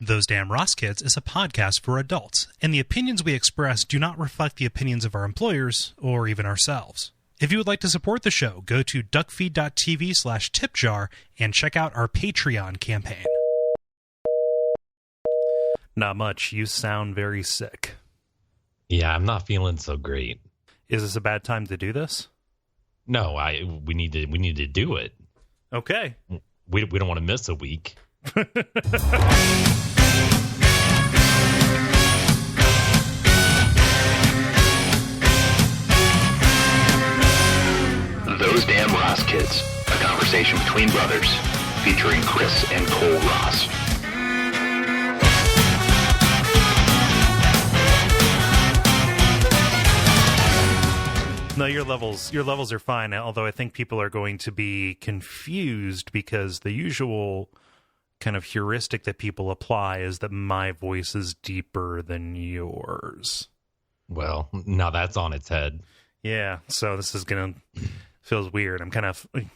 Those Damn Ross Kids is a podcast for adults, and the opinions we express do not reflect the opinions of our employers or even ourselves. If you would like to support the show, go to Duckfeed.tv/tipjar and check out our Patreon campaign. Not much. You sound very sick. Yeah, I'm not feeling so great. Is this a bad time to do this? No, we need to do it. Okay. We don't want to miss a week. Those Damn Ross Kids, a conversation between brothers, featuring Kris and Kole Ross. No, your levels are fine, although I think people are going to be confused because the usual kind of heuristic that people apply is that my voice is deeper than yours. Well, now that's on its head. Yeah, so this is going to feels weird.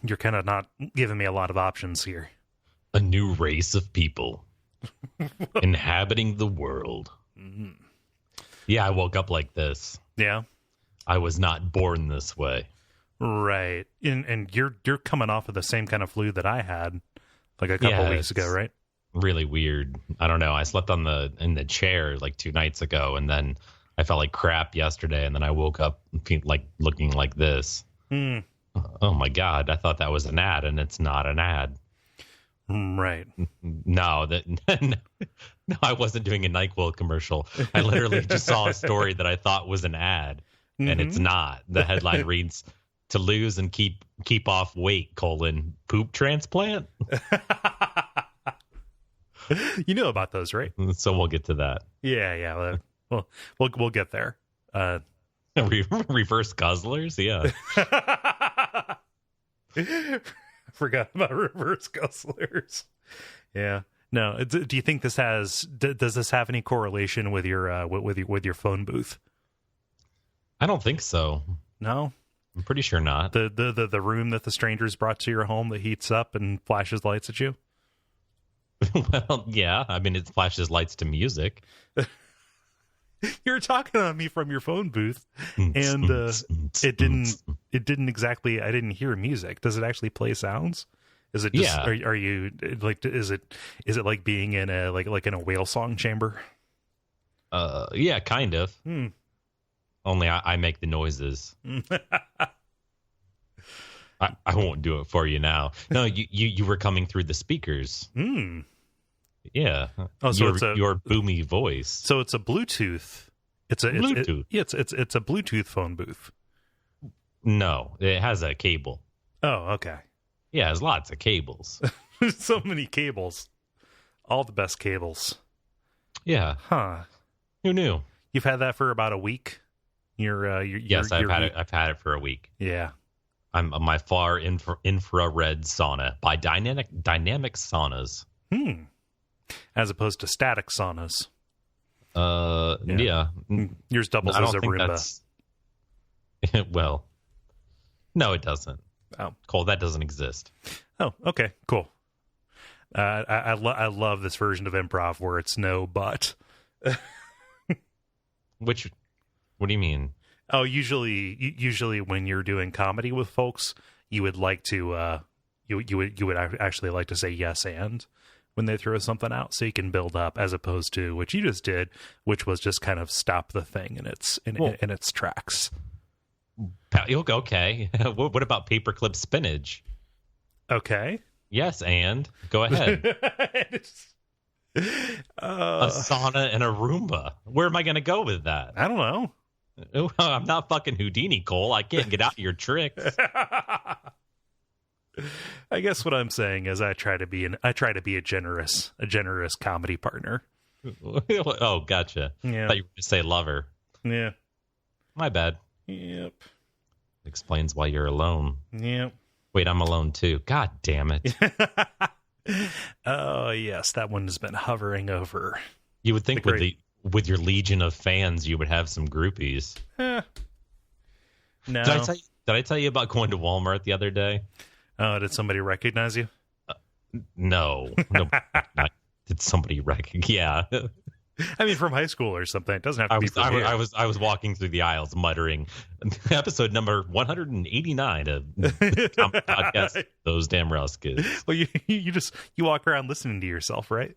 You're kind of not giving me a lot of options here. A new race of people inhabiting the world. Mm-hmm. Yeah, I woke up like this. Yeah. I was not born this way. Right. And you're coming off of the same kind of flu that I had like a couple weeks ago, right? Really weird. I don't know. I slept in the chair like 2 nights ago, and then I felt like crap yesterday, and then I woke up like looking like this. Oh my God, I thought that was an ad, and it's not an ad. Right. No, no, I wasn't doing a NyQuil commercial. I literally just saw a story that I thought was an ad, and it's not. The headline reads, "To lose and keep off weight, poop transplant." You know about those, right? So we'll get to that. Yeah. We'll get there. Reverse guzzlers, yeah. Forgot about reverse guzzlers. Yeah. No. Do you think this does this have any correlation with your with your phone booth? I don't think so. No. I'm pretty sure not. The room that the strangers brought to your home that heats up and flashes lights at you? Well, yeah. I mean, it flashes lights to music. You're talking on me from your phone booth, and it didn't exactly. I didn't hear music. Does it actually play sounds? Is it just? Yeah. Are you like? Is it like being in a like in a whale song chamber? Yeah, kind of. Only I make the noises. I won't do it for you now. No, you were coming through the speakers. Yeah. Oh, so your boomy voice. So it's a Bluetooth. It's a Bluetooth. It's a Bluetooth phone booth. No, it has a cable. Oh, okay. Yeah, it has lots of cables. So many cables. All the best cables. Yeah. Huh. Who knew? You've had that for about a week. Yes, I've had it for a week. Yeah. I'm my far infrared sauna by dynamic saunas. As opposed to static saunas. Yeah. Yours doubles as a Roomba. Well, no, it doesn't. Oh, Cole, that doesn't exist. Oh, okay, cool. I love this version of improv where it's no but. What do you mean? Oh, usually when you're doing comedy with folks, you would like to you would actually like to say yes and when they throw something out, so you can build up, as opposed to what you just did, which was just kind of stop the thing in its tracks. Okay. What about paperclip spinach? Okay. Yes, and go ahead. A sauna and a Roomba. Where am I going to go with that? I don't know. I'm not fucking Houdini, Cole. I can't get out of your tricks. I guess what I'm saying is I try to be a generous comedy partner. Oh, gotcha. Yeah. I thought you were going to say lover. Yeah. My bad. Yep. Explains why you're alone. Yep. Wait, I'm alone too. God damn it. Oh, yes. That one has been hovering over. You would think with your legion of fans, you would have some groupies. No. Did I tell you about going to Walmart the other day? Oh, did somebody recognize you? No. Did somebody recognize? Yeah. I mean, from high school or something. It doesn't have to be from here. I was walking through the aisles muttering, episode number 189 of the podcast, Those Damn Rouse Kids. Well, you walk around listening to yourself, right?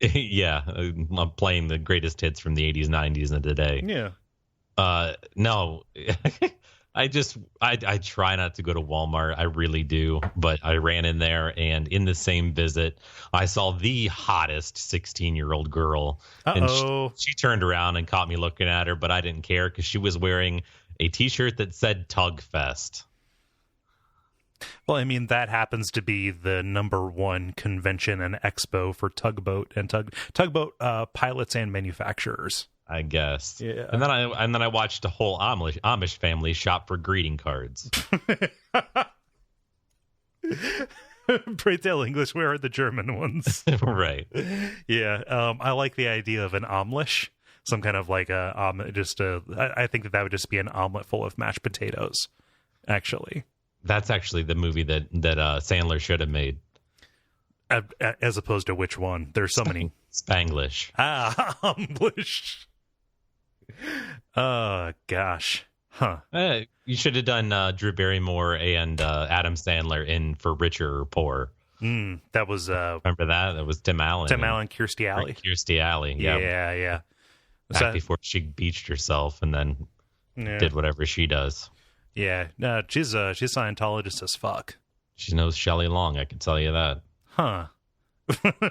Yeah, I'm playing the greatest hits from the 80s, 90s, and today. Yeah. No, I try not to go to Walmart. I really do. But I ran in there, and in the same visit, I saw the hottest 16-year-old girl. Uh-oh. And she turned around and caught me looking at her, but I didn't care because she was wearing a T-shirt that said Tug Fest. Well, I mean, that happens to be the #1 convention and expo for tugboat and tugboat pilots and manufacturers. I guess. Yeah. And then I watched a whole Amish family shop for greeting cards. Pray tell English, where are the German ones? Right. Yeah. I like the idea of an omelet. Some kind of like I think that would just be an omelet full of mashed potatoes, actually. That's actually the movie that Sandler should have made. As opposed to which one? There's so many. Spanglish. English. Oh, gosh. Huh. You should have done Drew Barrymore and Adam Sandler in For Richer or Poor. That was... remember that? That was Tim Allen. Tim Allen, Kirstie Alley. Kirstie Alley, yeah. Yeah. Back before she beached herself and then did whatever she does. Yeah. No, she's Scientologist as fuck. She knows Shelley Long, I can tell you that. Huh.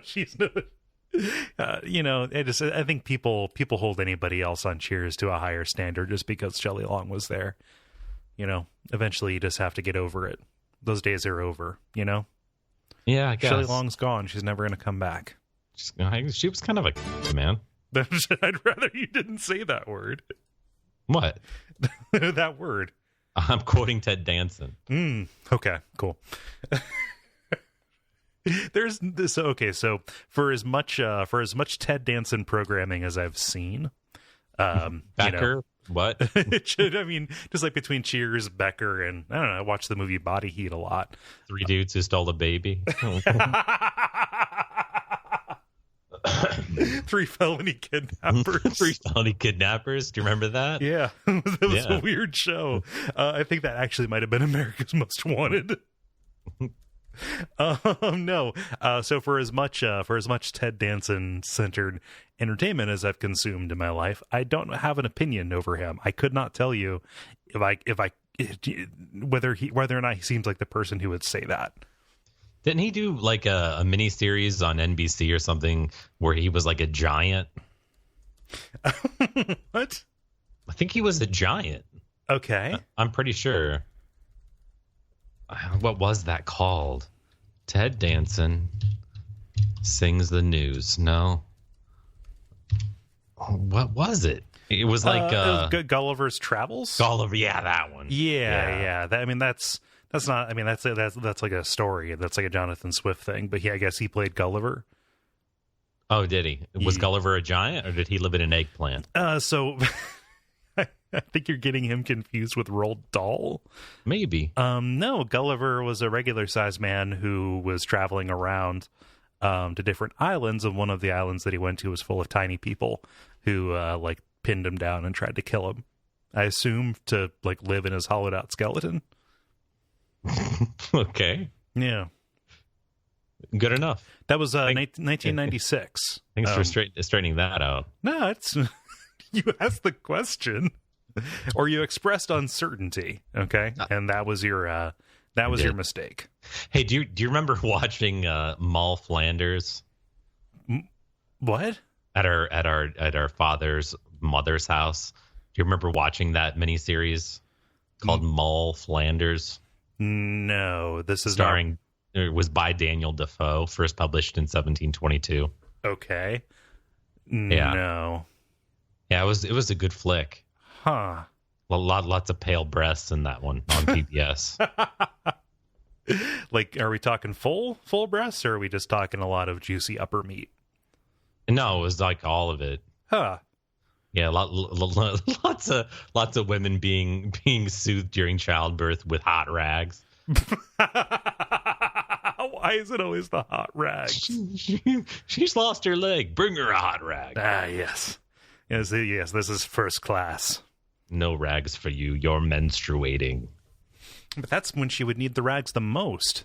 She's no... I think people hold anybody else on Cheers to a higher standard just because Shelley Long was there. Eventually you just have to get over it. Those days are over, Yeah, I guess. Shelley Long's gone. She's never going to come back. She was kind of a man. I'd rather you didn't say that word. What? That word. I'm quoting Ted Dansen. Okay, cool. There's this. Okay, so for as much Ted Dansen programming as I've seen, Becker, what? I mean, just like between Cheers, Becker, and I don't know. I watched the movie Body Heat a lot. 3 dudes who stole a baby. 3 felony kidnappers. 3 felony kidnappers. Do you remember that? Yeah, it was a weird show. I think that actually might have been America's Most Wanted. No. So for as much Ted Dansen centered entertainment as I've consumed in my life, I don't have an opinion over him. I could not tell you whether or not he seems like the person who would say that. Didn't he do like a mini series on NBC or something where he was like a giant? What? I think he was a giant. Okay. I'm pretty sure. What was that called? Ted Dansen sings the news. No. What was it? It was like Gulliver's Travels. Gulliver, yeah, that one. Yeah. That's not. I mean, that's like a story. That's like a Jonathan Swift thing. But I guess he played Gulliver. Oh, did he? Was Gulliver a giant, or did he live in an eggplant? So I think you're getting him confused with Roald Dahl. Maybe. No, Gulliver was a regular-sized man who was traveling around to different islands, and one of the islands that he went to was full of tiny people who pinned him down and tried to kill him. I assume to live in his hollowed-out skeleton. Okay. Yeah. Good enough. That was 1996. Thanks for straightening that out. No, it's you asked the question, or you expressed uncertainty. Okay, and that was your mistake. Hey, do you remember watching Moll Flanders? What? At our father's mother's house? Do you remember watching that miniseries called Moll Flanders? No, this is starring. It was by Daniel Defoe, first published in 1722. Okay. Yeah. No. Yeah, it was a good flick. Huh. Lots of pale breasts in that one on PBS. Are we talking full breasts, or are we just talking a lot of juicy upper meat? No, it was like all of it. Huh. Yeah, lots of women being soothed during childbirth with hot rags. Why is it always the hot rags? She's lost her leg. Bring her a hot rag. Ah, yes. Yes, this is first class. No rags for you. You're menstruating. But that's when she would need the rags the most.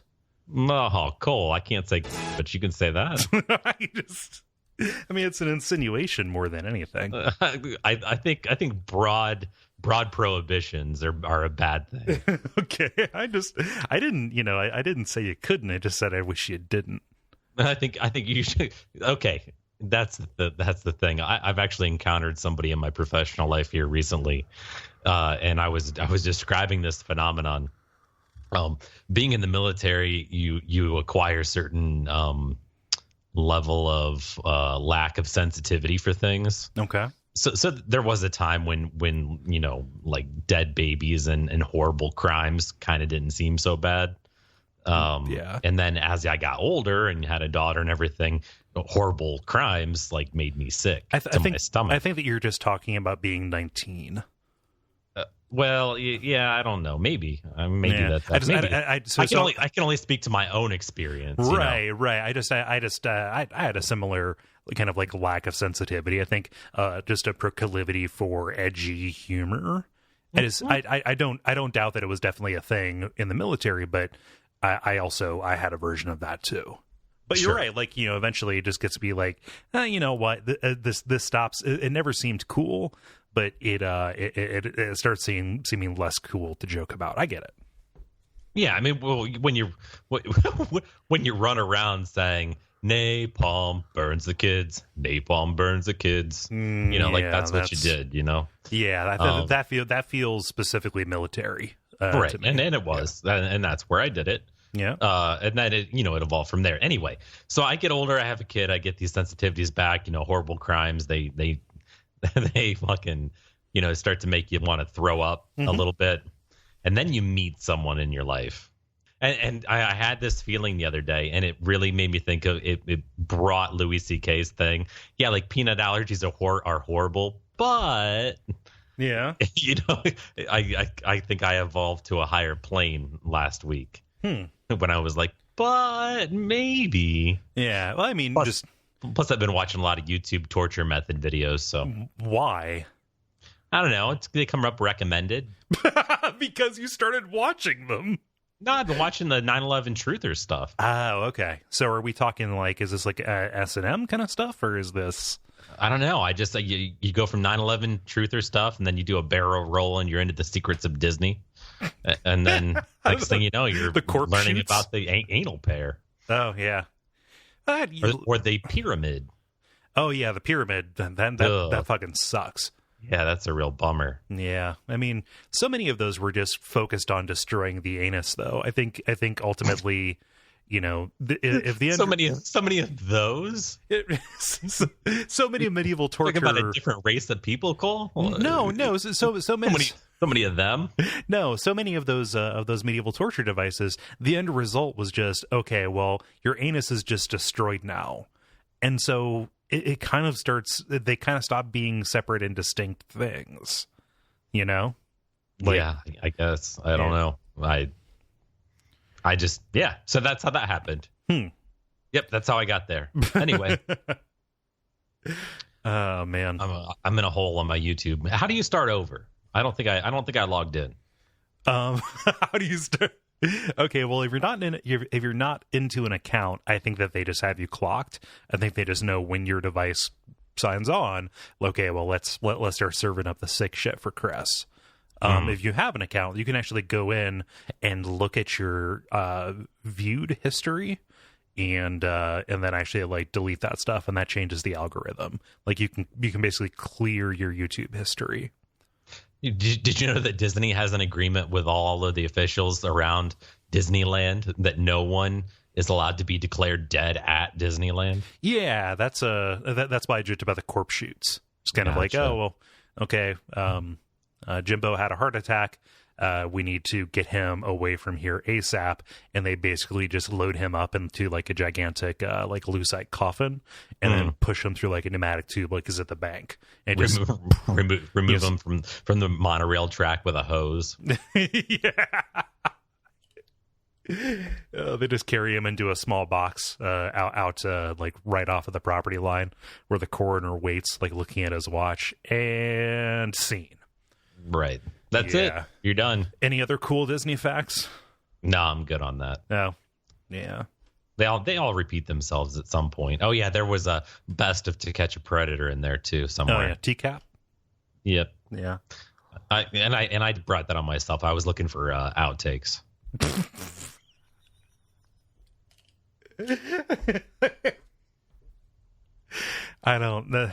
Oh, Kole, I can't say, but you can say that. I mean, it's an insinuation more than anything. I think broad prohibitions are a bad thing. Okay, I didn't say you couldn't. I just said I wish you didn't. I think you should. Okay, that's the thing. I've actually encountered somebody in my professional life here recently, and I was describing this phenomenon. Being in the military, you acquire certain level of lack of sensitivity for things. Okay. So there was a time when like dead babies and horrible crimes kind of didn't seem so bad. Yeah. And then as I got older and had a daughter and everything, horrible crimes like made me sick to my stomach. I think that you're just talking about being 19. Well, yeah, I don't know. Maybe Yeah. that's I can only speak to my own experience. Right. I had a similar kind of like lack of sensitivity. I think just a proclivity for edgy humor. I don't doubt that it was definitely a thing in the military, but I had a version of that too. But you're right. Like, eventually it just gets to be like, you know what? This stops. It never seemed cool, but it starts seeming less cool to joke about. I get it. Yeah, I mean, well, when you run around saying napalm burns the kids, napalm burns the kids, that's what you did, Yeah, that feels specifically military, right? To me. And it was, and that's where I did it. Yeah. And then it evolved from there. Anyway, so I get older, I have a kid, I get these sensitivities back. Horrible crimes, they fucking start to make you want to throw up a little bit. And then you meet someone in your life. And I had this feeling the other day, and it really made me think of it. It brought Louis C.K.'s thing. Yeah, like peanut allergies are horrible, but yeah, I think I evolved to a higher plane last week when I was like, but maybe. Yeah, well, I mean, plus I've been watching a lot of YouTube torture method videos. So why? I don't know. They come up recommended. Because you started watching them. No, I've been watching the 9/11 truther stuff. Oh, okay. So are we talking like, is this like S&M kind of stuff, or is this? I don't know. I just you go from 9/11 truther stuff, and then you do a barrel roll, and you're into the secrets of Disney, and then next thing you know, you're learning about the anal pair. Oh yeah, or the pyramid. Oh yeah, the pyramid. That fucking sucks. Yeah, that's a real bummer. Yeah, I mean, so many of those were just focused on destroying the anus, though. I think ultimately, if the end, so many of those, so many medieval torture. Talking about a different race of people, Kole. No, so many of them. No, so many of those medieval torture devices. The end result was just, okay, well, your anus is just destroyed now, and so. It kind of starts. They kind of stop being separate and distinct things, Like, yeah, I guess I don't know. I just So that's how that happened. Yep, that's how I got there. Anyway. Oh man, I'm in a hole on my YouTube. How do you start over? I don't think I logged in. How do you start? Okay, well, if you're not into an account, I think that they just have you clocked. I think they just know when your device signs on. Okay, well, let's start serving up the sick shit for Kris. If you have an account, you can actually go in and look at your viewed history, and then actually like delete that stuff, and that changes the algorithm. Like you can basically clear your YouTube history. Did you know that Disney has an agreement with all of the officials around Disneyland that no one is allowed to be declared dead at Disneyland? Yeah, that's why I joked about the corpse shoots. It's kind of like, oh, well, okay, Jimbo had a heart attack. We need to get him away from here ASAP, and they basically just load him up into like a gigantic like lucite coffin, and then push him through like a pneumatic tube, like he's at the bank, and remove him from the monorail track with a hose. Yeah. They just carry him into a small box out like right off of the property line where the coroner waits, like looking at his watch, and scene. Right. That's it. You're done. Any other cool Disney facts? No, I'm good on that. No. Yeah. They all repeat themselves at some point. Oh yeah, there was a best of To Catch a Predator in there too somewhere. Oh yeah, TCAP. Yep. Yeah. I brought that on myself. I was looking for outtakes. I don't know.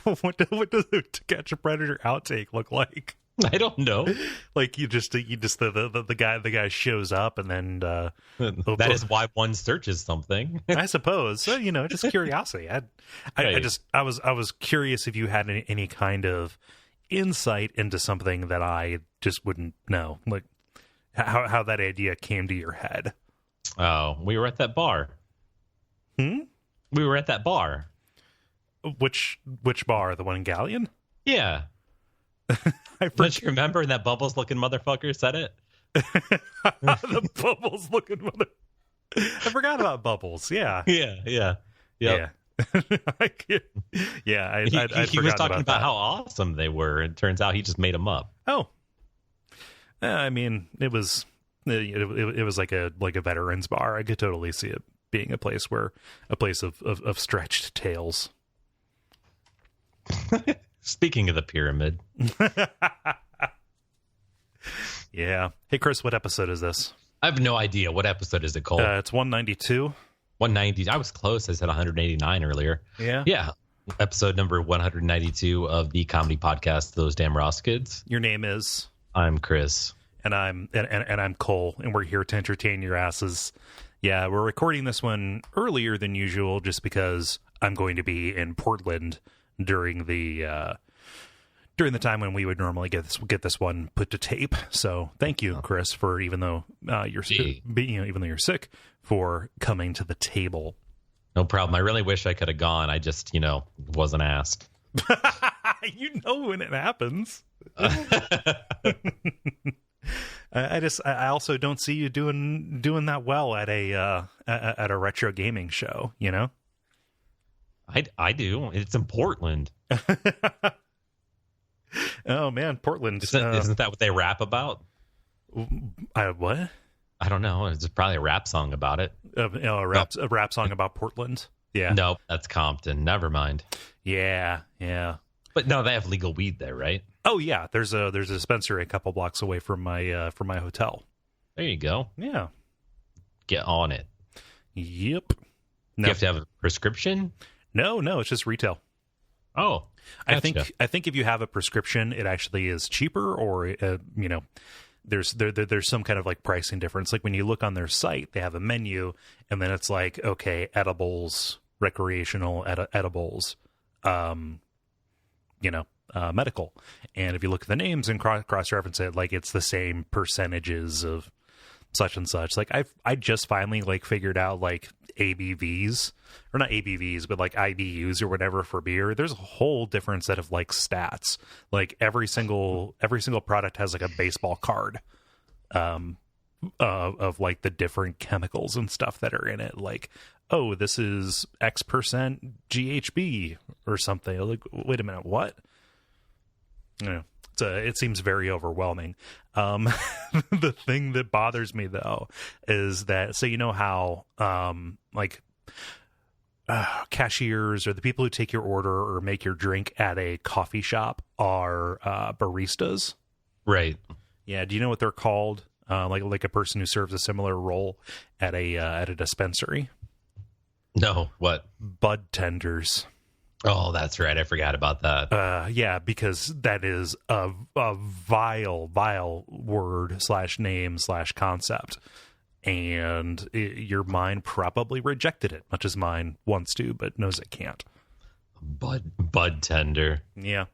What does the To Catch a Predator outtake look like? I don't know. Like the guy shows up and then that is why one searches something. I suppose. So, just curiosity. I was curious if you had any kind of insight into something that I just wouldn't know, like how that idea came to your head. Oh, we were at that bar. We were at that bar. Which bar? The one in Galleon? Yeah. Don't you remember that Bubbles looking motherfucker said it? The Bubbles looking mother. I forgot about Bubbles. Yeah. Yeah. Yeah. Yeah. Yeah. He was talking about how awesome they were. And it turns out he just made them up. Oh. I mean, it was like a veterans bar. I could totally see it being a place of stretched tales. Speaking of the pyramid. Yeah. Hey, Chris, what episode is this? I have no idea. What episode is it called? It's 192. 190. I was close. I said 189 earlier. Yeah. Yeah. Episode number 192 of the comedy podcast, Those Damn Ross Kids. Your name is? I'm Chris. And I'm Kole, and we're here to entertain your asses. Yeah, we're recording this one earlier than usual just because I'm going to be in Portland during the time when we would normally get this one put to tape. So thank you, Chris, for even though you're sick, for coming to the table. No problem. I really wish I could have gone. I just wasn't asked. You know when it happens. I also don't see you doing that well at a retro gaming show. I do. It's in Portland. Oh man, Portland. Isn't that what they rap about? What? I don't know. It's probably a rap song about it. A rap song about Portland. Yeah. Nope, that's Compton. Never mind. Yeah. But no, they have legal weed there, right? Oh yeah, there's a dispensary a couple blocks away from my hotel. There you go. Yeah. Get on it. Yep. No. You have to have a prescription? No, it's just retail. Oh, gotcha. I think if you have a prescription, it actually is cheaper, or there's some kind of like pricing difference. Like when you look on their site, they have a menu, and then it's like, okay, edibles, recreational edibles, medical. And if you look at the names and cross-reference it, like it's the same percentages of such and such. Like I just finally like figured out like ABVs, or not ABVs, but like IBUs or whatever for beer. There's a whole different set of like stats. Like every single product has like a baseball card of like the different chemicals and stuff that are in it. Like, oh, this is X% GHB or something. Like, wait a minute, what? It seems very overwhelming. The thing that bothers me though is that, so you know how cashiers or the people who take your order or make your drink at a coffee shop are baristas, right? Yeah. Do you know what they're called? Like a person who serves a similar role at a dispensary. No, what? Budtenders. Oh, that's right. I forgot about that. Yeah, because that is a vile word / name / concept. And your mind probably rejected it, much as mine wants to, but knows it can't. Budtender. Yeah.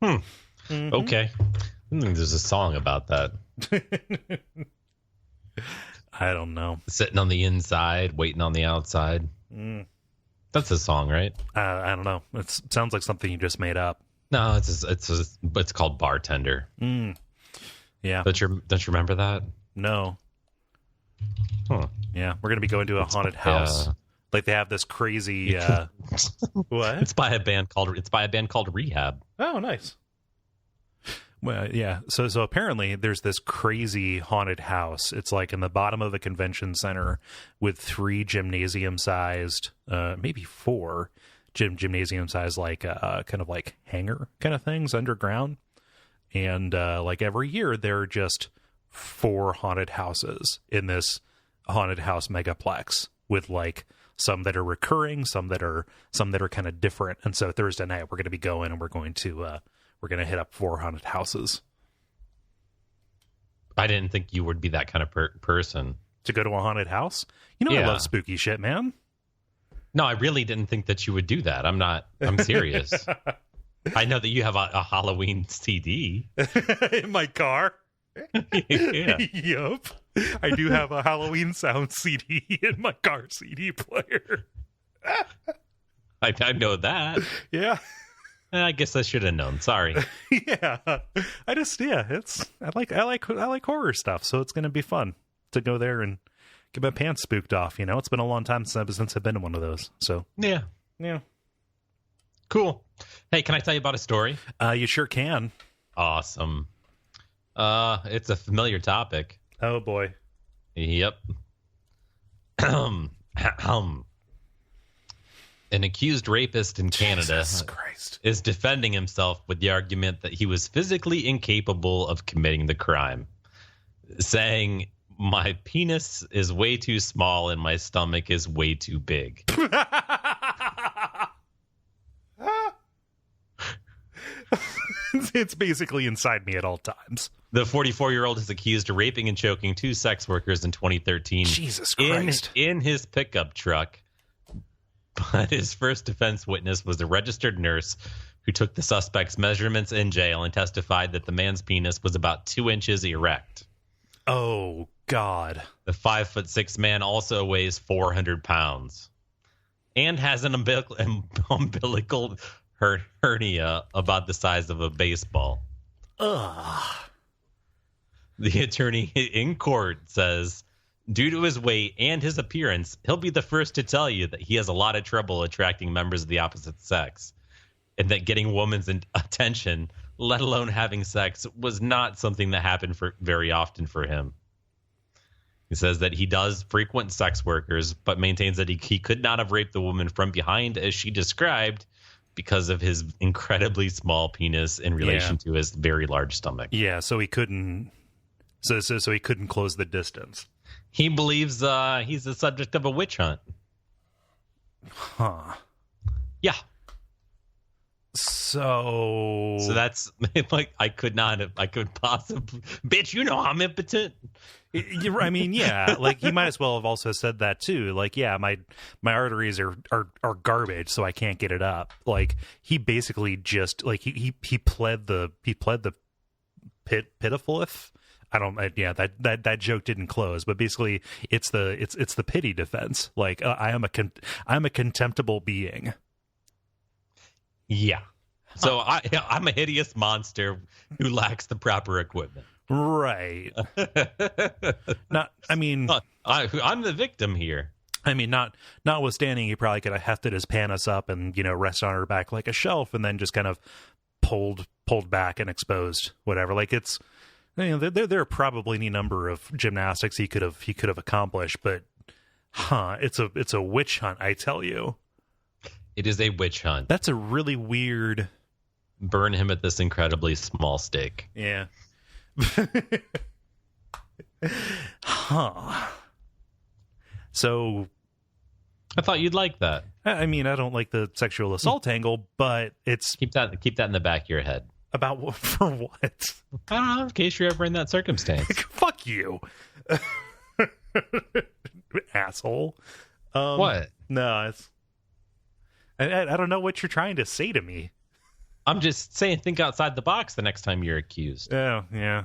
Mm-hmm. Okay. I think there's a song about that. I don't know. Sitting on the inside, waiting on the outside. That's a song, right? I don't know. It sounds like something you just made up. No, it's called Bartender. Yeah. Don't you remember that? No. Huh. Yeah, we're gonna be going to a haunted house. Like they have this crazy. What? It's by a band called Rehab. Oh, nice. Well, yeah. So apparently there's this crazy haunted house. It's like in the bottom of a convention center with 3 gymnasium-sized, maybe 4 gymnasium-sized, like kind of like hangar kind of things underground. And like every year there are just 4 haunted houses in this haunted house megaplex with like some that are recurring, some that are kind of different. And so Thursday night we're going to be going and we're going to hit up 4 haunted houses. I didn't think you would be that kind of person. To go to a haunted house? You know, Yeah. I love spooky shit, man. No, I really didn't think that you would do that. I'm serious. I know that you have a Halloween CD. In my car? Yeah. Yup. I do have a Halloween sound CD in my car CD player. I know that. Yeah. I guess I should have known. Sorry. Yeah. I like horror stuff, so it's gonna be fun to go there and get my pants spooked off, you know. It's been a long time since I've been in one of those. So Yeah. Cool. Hey, can I tell you about a story? You sure can. Awesome. It's a familiar topic. Oh boy. Yep. An accused rapist in Canada Jesus Christ. is defending himself with the argument that he was physically incapable of committing the crime, saying, "My penis is way too small and my stomach is way too big." It's basically inside me at all times. The 44-year-old is accused of raping and choking 2 sex workers in 2013. Jesus Christ. In his pickup truck. But his first defense witness was a registered nurse who took the suspect's measurements in jail and testified that the man's penis was about 2 inches erect. Oh, God. The 5'6" man also weighs 400 pounds and has an umbilical hernia about the size of a baseball. Ugh. The attorney in court says, due to his weight and his appearance, he'll be the first to tell you that he has a lot of trouble attracting members of the opposite sex, and that getting women's attention, let alone having sex, was not something that happened very often for him. He says that he does frequent sex workers, but maintains that he could not have raped the woman from behind, as she described, because of his incredibly small penis in relation to his very large stomach. Yeah, so he couldn't. So he couldn't close the distance. He believes he's the subject of a witch hunt. Huh. Yeah. So that's like I could possibly, bitch, you know I'm impotent. I mean, yeah, like he might as well have also said that too. Like, yeah, my arteries are garbage, so I can't get it up. Like he basically just like he pled the pitifuleth. That joke didn't close, but basically it's the pity defense. Like I'm a contemptible being. Yeah. So I'm a hideous monster who lacks the proper equipment. Right. I'm the victim here. I mean, notwithstanding, he probably could have hefted his panis up and, rest on her back like a shelf and then just kind of pulled back and exposed whatever. Like it's, there are probably any number of gymnastics he could have accomplished, but it's a witch hunt, I tell you. It is a witch hunt. That's a really weird. Burn him at this incredibly small stake. Yeah. Huh. So I thought you'd like that. I mean, I don't like the sexual assault angle, but it's keep that in the back of your head. About for what? I don't know, in case you're ever in that circumstance. Fuck you. Asshole. What? No, it's I don't know what you're trying to say to me. I'm just saying, think outside the box the next time you're accused. Oh, yeah.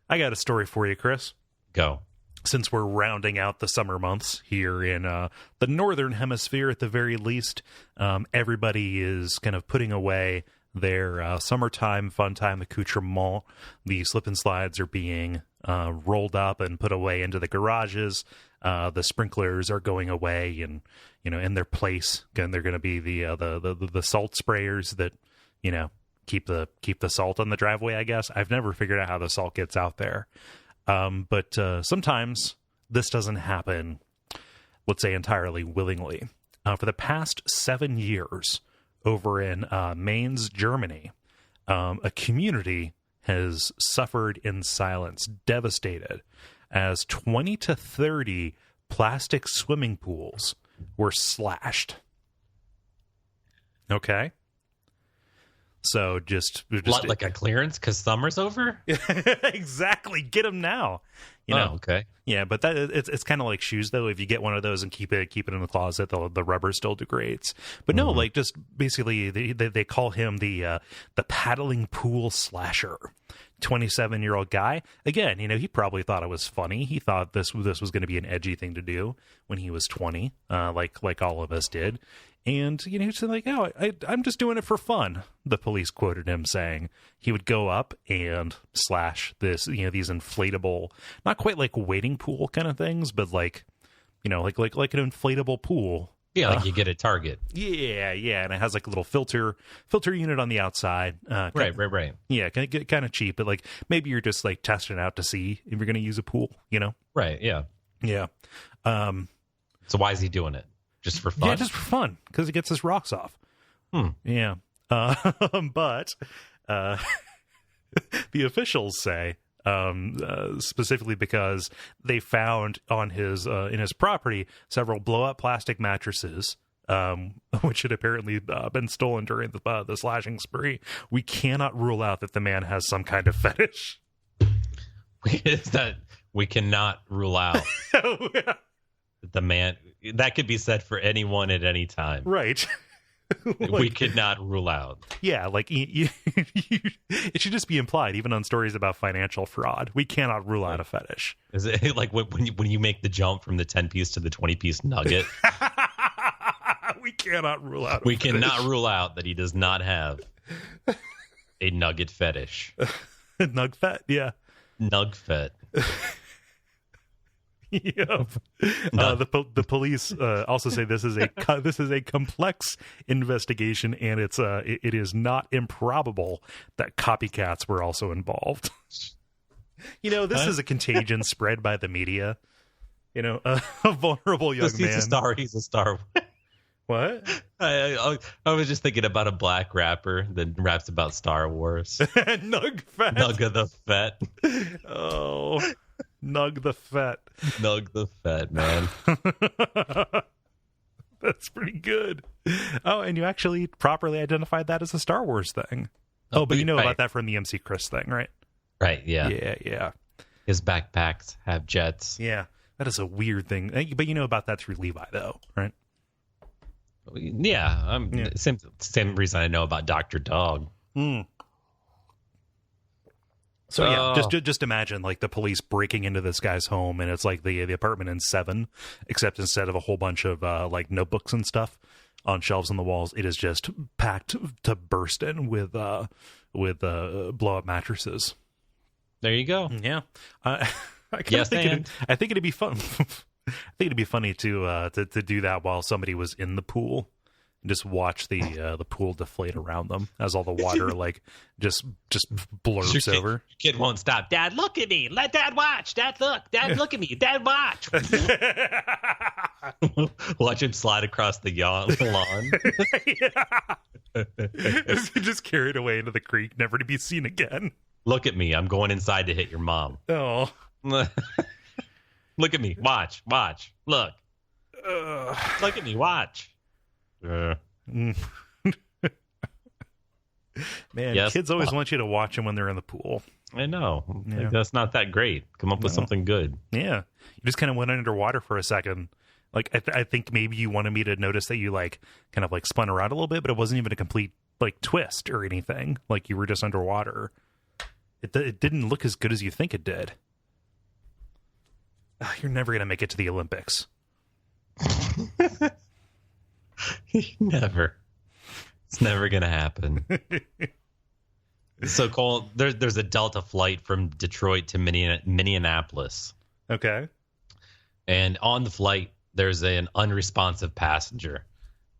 I got a story for you, Chris. Go. Since we're rounding out the summer months here in the northern hemisphere at the very least, everybody is kind of putting away their summertime fun time accoutrement. The slip and slides are being rolled up and put away into the garages. The sprinklers are going away, and in their place, and they're going to be the salt sprayers that keep the salt on the driveway. I guess I've never figured out how the salt gets out there, but sometimes this doesn't happen, let's say, entirely willingly. For the past 7 years, over in Mainz, Germany, a community has suffered in silence, devastated, as 20 to 30 plastic swimming pools were slashed. Okay? So just like a clearance because summer's over? Exactly. Get them now. Okay. Yeah, but that it's kind of like shoes though. If you get one of those and keep it in the closet, the rubber still degrades. But no, like just basically they call him the paddling pool slasher. 27-year-old guy. Again, he probably thought it was funny. He thought this was going to be an edgy thing to do when he was 20, like all of us did. And he's like, "Oh, I'm just doing it for fun." The police quoted him saying he would go up and slash these inflatable, not quite like wading pool kind of things, but like an inflatable pool. Yeah, like you get at Target. Yeah, and it has like a little filter unit on the outside. Right. Yeah, kind of cheap, but like maybe you're just like testing it out to see if you're going to use a pool. Right. Yeah. Yeah. So why is he doing it? Just for fun? Yeah, just for fun, because he gets his rocks off. Yeah. But the officials say, specifically because they found on his in his property several blow-up plastic mattresses, which had apparently been stolen during the slashing spree. We cannot rule out that the man has some kind of fetish. Is that we cannot rule out that the man... That could be said for anyone at any time. Right. We could not rule out. Yeah, like it should just be implied, even on stories about financial fraud. We cannot rule out a fetish. Is it like when you make the jump from the 10-piece to the 20-piece nugget? We cannot rule out. We cannot rule out that he does not have a nugget fetish. Nug fet, yeah. Nug fet. Yep. The police also say this is a complex investigation, and it is not improbable that copycats were also involved. This is a contagion spread by the media. A vulnerable young man. He's a star. What? I was just thinking about a black rapper that raps about Star Wars. Nug Fett. Nug of the Fett. Oh. Nug the Fett. Nug the Fett, man. That's pretty good. Oh, and you actually properly identified that as a Star Wars thing. Oh, but you know about that from the MC Chris thing, right? Right, yeah. Yeah. His backpacks have jets. Yeah, that is a weird thing. But you know about that through Levi, though, right? Yeah, same reason I know about Dr. Dog. So yeah, just imagine like the police breaking into this guy's home, and it's like the apartment in Seven, except instead of a whole bunch of like notebooks and stuff on shelves on the walls, it is just packed to bursting with blow up mattresses. There you go. Yeah, I think it'd be fun. I think it'd be funny to do that while somebody was in the pool. Just watch the pool deflate around them as all the water like just blurps over. Your kid won't stop. Dad, look at me. Let Dad watch. Dad, look. Dad, look at me. Dad, watch. Watch him slide across the lawn. Just carried away into the creek, never to be seen again. Look at me. I'm going inside to hit your mom. Oh. Look at me. Watch. Look. Look at me. Watch. Man, yes. Kids always want you to watch them when they're in the pool. I know. Yeah. Like, that's not that great. Come up with something good. Yeah. You just kind of went underwater for a second. Like, I think maybe you wanted me to notice that you, like, kind of, like, spun around a little bit, but it wasn't even a complete, like, twist or anything. Like, you were just underwater. It didn't look as good as you think it did. You're never going to make it to the Olympics. Never. It's never going to happen. So Kole, there's a Delta flight from Detroit to Minneapolis. Okay. And on the flight, there's an unresponsive passenger.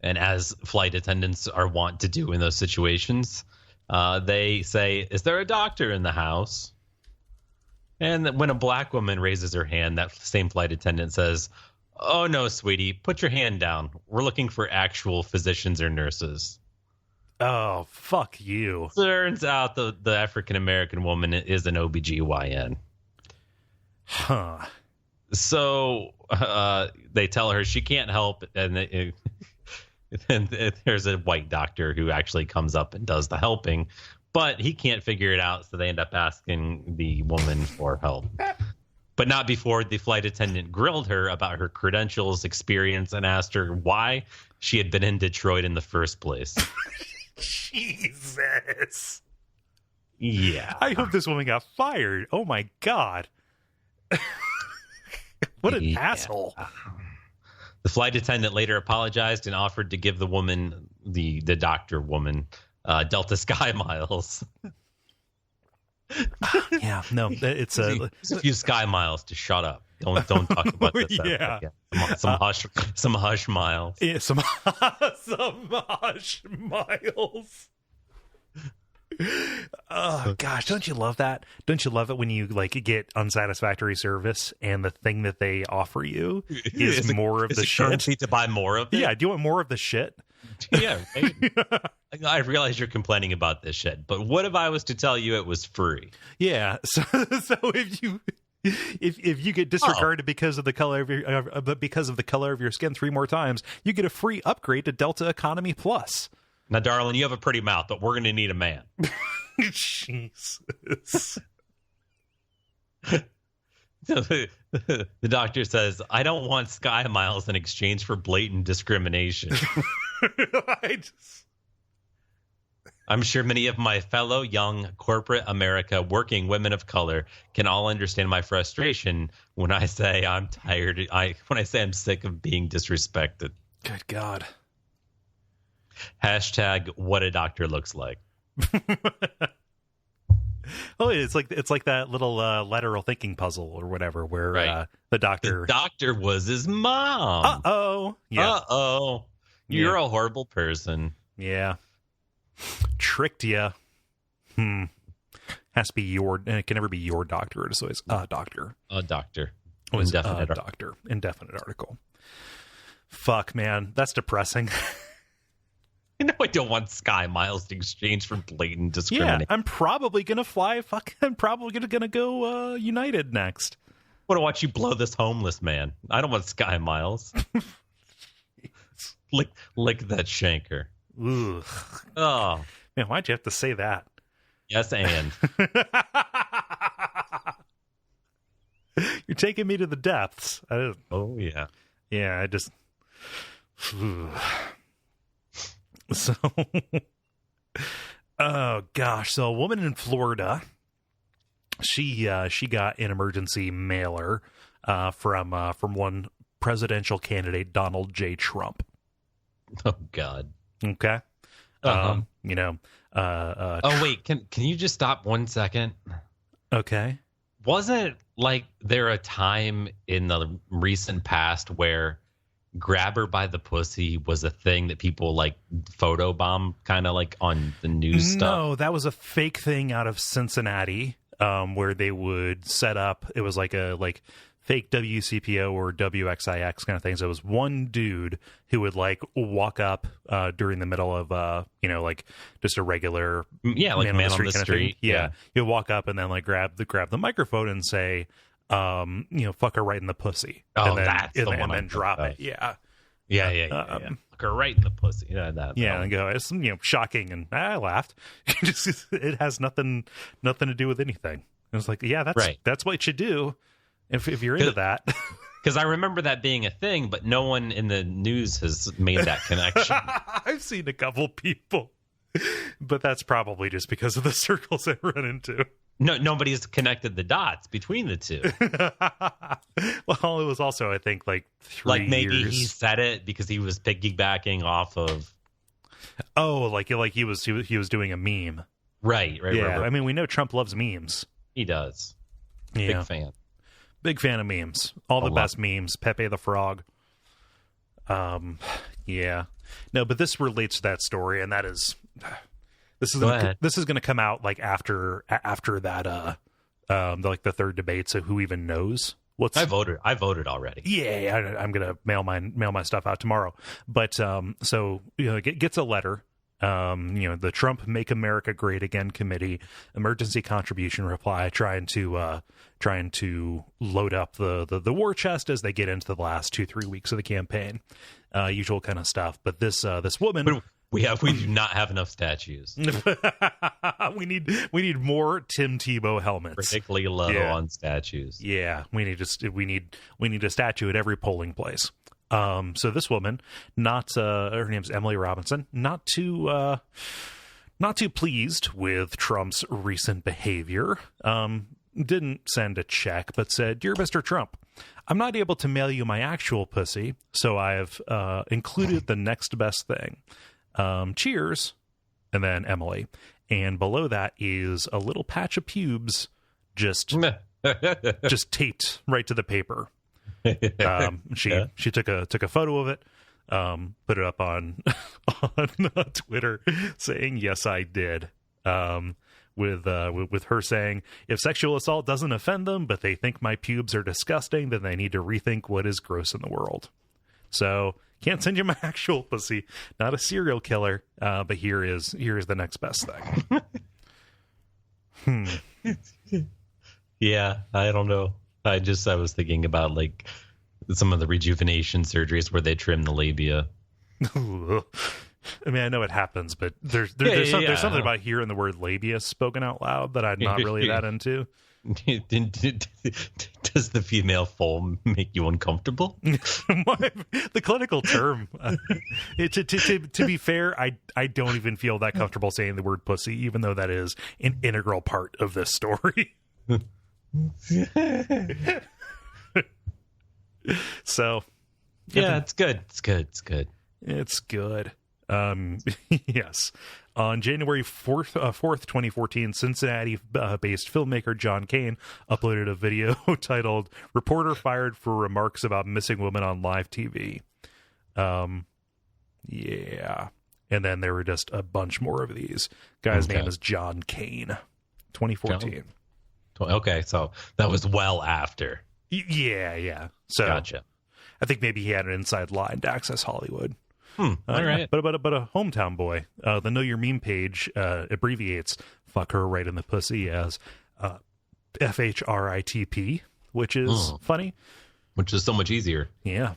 And as flight attendants are wont to do in those situations, they say, "Is there a doctor in the house?" And when a black woman raises her hand, that same flight attendant says, "Oh, no, sweetie, put your hand down. We're looking for actual physicians or nurses." Oh, fuck you. Turns out the African-American woman is an OBGYN. Huh. So they tell her she can't help, and there's a white doctor who actually comes up and does the helping, but he can't figure it out, so they end up asking the woman for help. But not before the flight attendant grilled her about her credentials, experience, and asked her why she had been in Detroit in the first place. Jesus. Yeah. I hope this woman got fired. Oh, my God. What an asshole. The flight attendant later apologized and offered to give the woman, the doctor woman, Delta Sky Miles. Yeah, no, it's a few Sky Miles to shut up. Don't talk about this. Yeah. Some hush miles. Yeah, some hush miles. Oh gosh, don't you love that? Don't you love it when you like get unsatisfactory service and the thing that they offer you is more of the shit? Currency to buy more of it? Yeah, do you want more of the shit? Yeah, right? I realize you're complaining about this shit, but what if I was to tell you it was free? Yeah, so if you get disregarded because of the color of your skin 3 more times, you get a free upgrade to Delta Economy Plus. Now, darling, you have a pretty mouth, but we're going to need a man. Jesus. The doctor says, "I don't want Sky Miles in exchange for blatant discrimination." I'm sure many of my fellow young corporate America working women of color can all understand my frustration when I say I'm tired. When I say I'm sick of being disrespected. Good God. Hashtag what a doctor looks like. Oh, it's like that little lateral thinking puzzle or whatever, where right. the doctor was his mom. Yeah. You're a horrible person. Yeah. Tricked you. Has to be your. It can never be your doctor. It's always a doctor. A doctor. Indefinite doctor. Indefinite article. Fuck, man, that's depressing. No, I don't want Sky Miles in exchange for blatant discrimination. Yeah, I'm probably gonna fly. I'm probably gonna go United next. I want to watch you blow this homeless man. I don't want Sky Miles. lick that shanker. Ugh. Oh man, why'd you have to say that? Yes, and you're taking me to the depths. Oh yeah, yeah. I just. So, oh gosh. So a woman in Florida, she got an emergency mailer from one presidential candidate, Donald J. Trump. Oh God. Okay. Uh-huh. Oh wait, can you just stop 1 second? Okay. Wasn't like there a time in the recent past where grab her by the pussy was a thing that people like photobomb kind of like on the news stuff? No, that was a fake thing out of Cincinnati, where they would set up, it was like a fake WCPO or WXIX kind of thing. So it was one dude who would like walk up during the middle of like just a regular man on the street. Yeah. He'd walk up and then like grab the microphone and say, fuck her right in the pussy. Oh, and then, that's the one. And then drop it. Yeah. Yeah. Fuck her right in the pussy. And go, it's shocking, and I laughed. It has nothing to do with anything. I was like, yeah, that's what you do if you're into that. Because I remember that being a thing, but no one in the news has made that connection. I've seen a couple people, but that's probably just because of the circles I run into. No, nobody's connected the dots between the two. Well, it was also, I think, like 3 like maybe years. he said it because he was piggybacking off of. Oh, like he was doing a meme. Right. Yeah, I mean, we know Trump loves memes. He does. Yeah. Big fan of memes. All the best memes. Pepe the Frog. Yeah. No, but this relates to that story, and that is this is going to come out like after that like the third debate. So who even knows? I voted already. Yeah, I'm gonna mail my stuff out tomorrow. But so it gets a letter. The Trump Make America Great Again Committee emergency contribution reply, trying to load up the war chest as they get into the last 2-3 weeks of the campaign, usual kind of stuff. But this woman. We do not have enough statues. we need more Tim Tebow helmets. Particularly low on statues. Yeah, we need a statue at every polling place. So this woman, her name's Emily Robinson, not too pleased with Trump's recent behavior. Didn't send a check, but said, "Dear Mr. Trump, I'm not able to mail you my actual pussy, so I have included the next best thing. Cheers." And then Emily. And below that is a little patch of pubes just taped right to the paper. She took a photo of it, put it up on Twitter saying, "Yes, I did." With her saying, "If sexual assault doesn't offend them, but they think my pubes are disgusting, then they need to rethink what is gross in the world." So can't send you my actual pussy, not a serial killer, but here is the next best thing. Yeah, I don't know. I was thinking about like some of the rejuvenation surgeries where they trim the labia. I mean, I know it happens, but there's something about hearing the word labia spoken out loud that I'm not really that into. Does the female foam make you uncomfortable? The clinical term. To be fair, I don't even feel that comfortable saying the word pussy, even though that is an integral part of this story. So yeah, it's good. It's good. Yes. On January 4th, 2014, Cincinnati-based filmmaker John Kane uploaded a video titled "Reporter Fired for Remarks About Missing Woman on Live TV." Yeah. And then there were just a bunch more of these. Guy's name is John Kane. 2014. Okay, so that was well after. Yeah. So gotcha. I think maybe he had an inside line to Access Hollywood. All right. But a hometown boy. The Know Your Meme page abbreviates "fuck her right in the pussy" as FHRITP, which is funny. Which is so much easier. Yeah.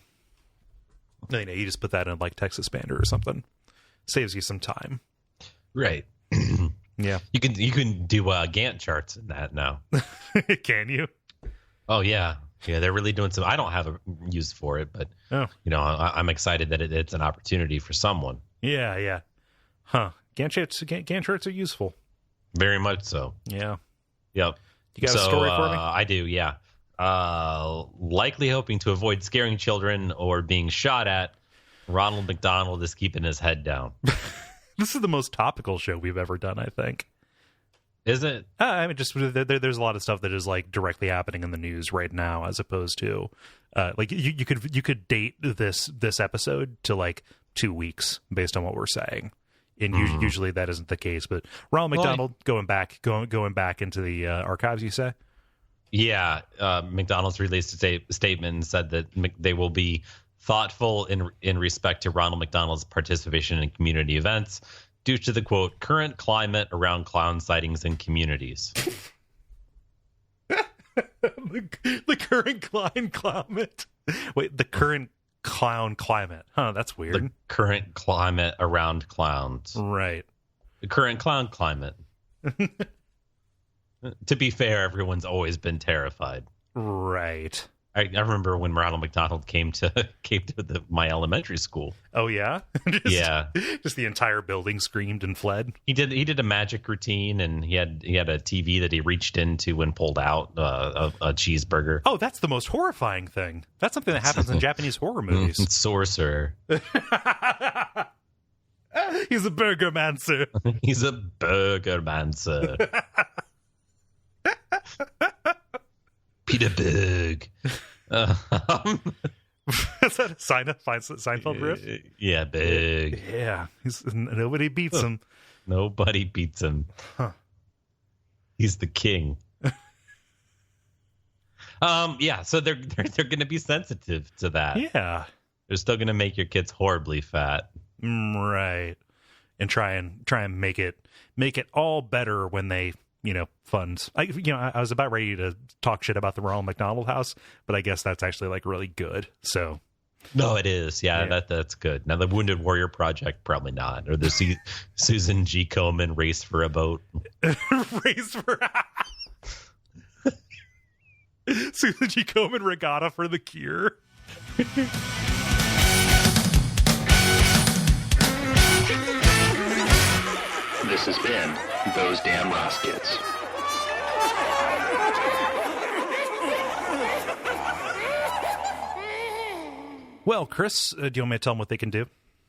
You just put that in like Text Expander or something. Saves you some time. Right. Yeah. You can do Gantt charts in that now. Can you? Oh, yeah. Yeah, they're really doing some. I don't have a use for it, but I'm excited that it's an opportunity for someone. Yeah. Huh. Gantt charts are useful. Very much so. Yeah. Yep. You got a story for me? I do, yeah. Likely hoping to avoid scaring children or being shot at, Ronald McDonald is keeping his head down. This is the most topical show we've ever done, I think. Is it? I mean, just there's a lot of stuff that is like directly happening in the news right now, as opposed to like you could date this episode to like 2 weeks based on what we're saying, and usually that isn't the case. But Ronald McDonald going back into the archives, you say? Yeah, McDonald's released a statement and said that they will be thoughtful in respect to Ronald McDonald's participation in community events, due to the, quote, current climate around clown sightings in communities. the current climate. Wait, the current clown climate. Huh, that's weird. The current climate around clowns. Right. The current clown climate. To be fair, everyone's always been terrified. Right. I remember when Ronald McDonald came to my elementary school. Oh yeah, just the entire building screamed and fled. He did a magic routine, and he had a TV that he reached into and pulled out a cheeseburger. Oh, that's the most horrifying thing. That's something that happens in Japanese horror movies. Sorcerer. He's a burger mancer. He's a burger mancer. Peter Berg. Is that a Seinfeld riff? Yeah, big. Yeah, nobody beats him. Nobody beats him. Huh. He's the king. Yeah, so they're going to be sensitive to that. Yeah, they're still going to make your kids horribly fat, right? And try and make it all better when they fund. I was about ready to talk shit about the Ronald McDonald House, but I guess that's actually like really good. So. No, it is. Yeah. That's good. Now the Wounded Warrior Project, probably not. Or the Susan G. Komen Race for a Boat. Race for Susan G. Komen Regatta for the Cure. This has been Those Damn Ross Kids. Well, Chris, do you want me to tell them what they can do?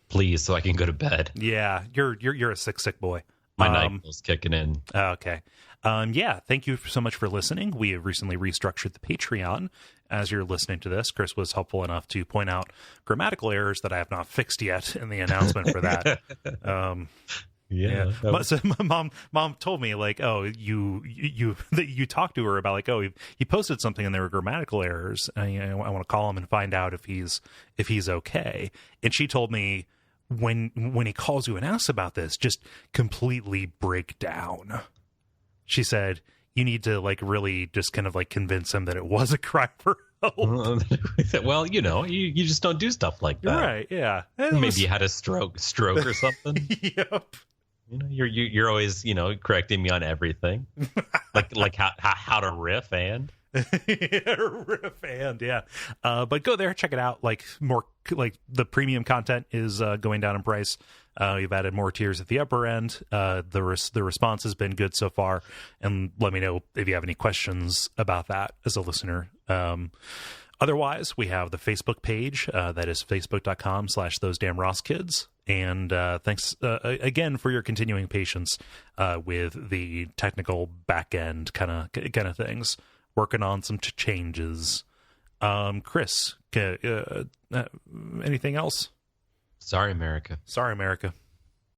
Please, so I can go to bed. Yeah, you're a sick boy. My NyQuil's kicking in. Okay. Yeah, thank you so much for listening. We have recently restructured the Patreon. As you're listening to this, Chris was helpful enough to point out grammatical errors that I have not fixed yet in the announcement for that. Yeah. So my mom told me like, oh, you talked to her about like, oh, he posted something and there were grammatical errors. And, I want to call him and find out if he's okay. And she told me when he calls you and asks about this, just completely break down. She said you need to like really just kind of like convince him that it was a cry for help. Well, you just don't do stuff like that, right? Yeah. Maybe you had a stroke or something. Yep. You're always correcting me on everything, like how to riff and yeah. But go there, check it out. Like more like the premium content is going down in price. We've added more tiers at the upper end. The response has been good so far, and let me know if you have any questions about that as a listener. Otherwise, we have the Facebook page that is facebook.com/thosedamnrosskids. And thanks again for your continuing patience with the technical back end kind of things. Working on some changes. Chris, anything else? Sorry, America. Sorry, America.